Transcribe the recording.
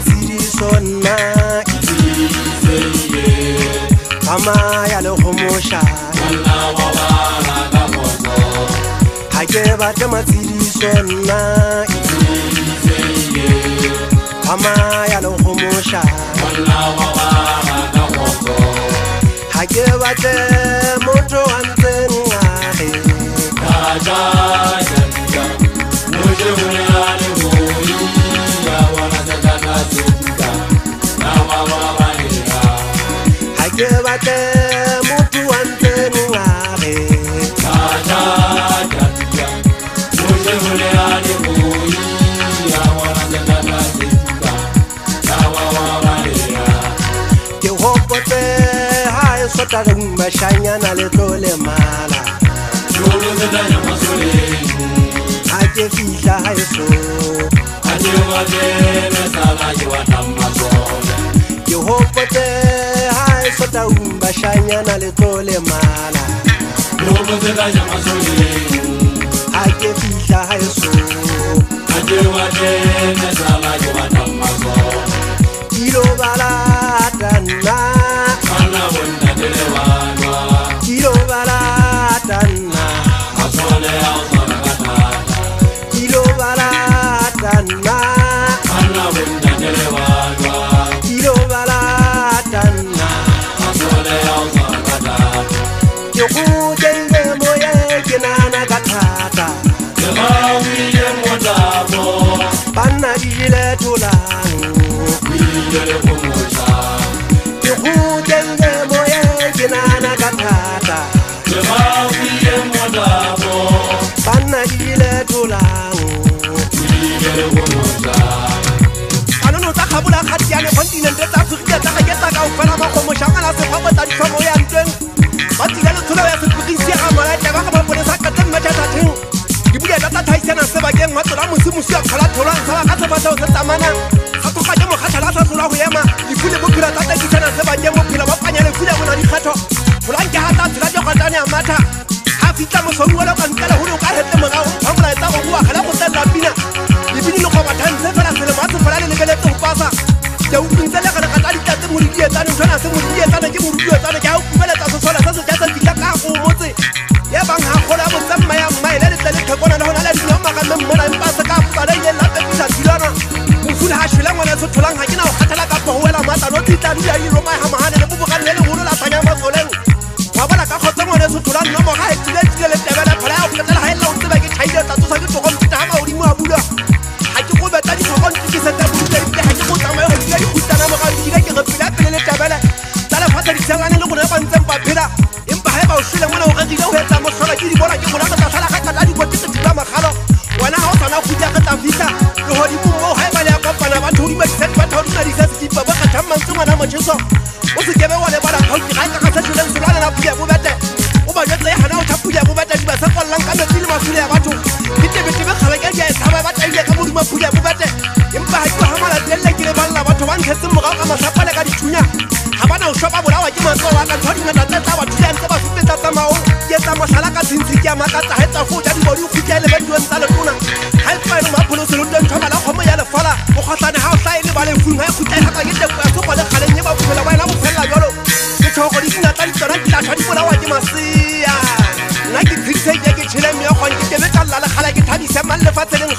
matsiriso nna tsamaya le go moša ga ke batle matsiriso nna tsamaya le go moša ga ke batle motho wa ntseng ke batle motho wa ntseng ke hopotse ha e sota re mashanyana le tlo le mala ha ke fihla ha e so ke hopotse ha e sota mashanyana le tlo le mala ha ke fihla ha e so kilo balata nna kilo balata nna kilo balata nna kilo balata nna ke go jelle moye ke nana ka thata banna di le tolang ke go jelle moye ke nana ka thata banna di le tolang anono tsa khabula khatiane kontinente tsa Afrika tsa ga ketsa ka ufana makomo shangala se phapata di tsomo ya nteng ba tila le tshola ya se pukisi ga mala ya ba ka ba pone sa ka teng matha thateng di buya data thaisana se ba keng matsola musimusi ya khala tholang sa ka se batla o se tamana ga to ga mo khathala sa tsola go ema di fule bo phira tata di tsana se ba keng mo phira ba panya le fule bona di khatho fulanke ha ta tsela jo katane ya matha ha fitla mo sonu wala ka nkala ho ka hetse mo ga o mala tsa go bua khala go tsela pina di bini le go ba tantse fela se le matse fela le le tso pasa ya o ntse le ga ka di tate mo di etsana tsana se mo di etsana ke mo di etsana ke ha o pela tsa sola sa se tsa di ka go motse ya bang ha gola bo tsamaya maile le tele thekona le hona le di nyama ka nna mona empa se ka pala ile la pe tsa dilana mo fula ha shela ngwana se tholang ha ke na o khathala ka go wela mata no tita di ya iro mai ha mahane le bo kan le le holo la tsanya ma tsoleng wa bona ka khotsa ngwana se tholang no mo ga e tsile le tebela phala o phetela ha ela o tseba ke thaile tsa tsosa ke tlo go ntita ha o di mo a bula ha ke go beta di go ntike se ta bula ha ke go tsamaya ho di khutana mo ga di ke re pila pele le tebela tala fatsa di tsangane le go re ba ntseng ba phela empa ha ba o shile ngwana o ga dile o etsa mo sola ke di bona ke bona ka tsala ga ka di botse ke ba magalo wena ha o tsana go ya ka tafisa le ho di mo ha ba le ka pana ba thodi ba set ba thodi na di sa ski ba ka tsamma ngwana mo tshso o se kebe wa le bala ka di ga ka sa tshile solana na puya bo bete o ba jetse hana o thapuya bo bete di ba sa kollang ka metsi le mafule ya batho ke tebe khala ke ya sa ba ta ile ka mo di mapuya bo bete empa ha ke ha mala telle ke le balla batho ba ntse mo ga ma sa pala ka di thunya ha bana o shopa bolawa ke matso wa ka thodi na tata ba thuya ntse ba fupetsa tsamao ke tsa mohlala ka tshintsi ke ma ka tsa hetsa go ja di bodi o khutya le batho tsa le tona ha fa no ma pholo se lo teng thoba la khomo ya le fala o khatlane ha o sa ile ba le funga e khutya ha ka ke teng ka so go le khaleng ye ba phela ba ela mo phela jalo ke thogo di sina tsa di tsona ke la thadi bolawa ke masia nna ke tshitse ke tshile me go ke tebe ka la le khala ke thadi se man le fa tseleng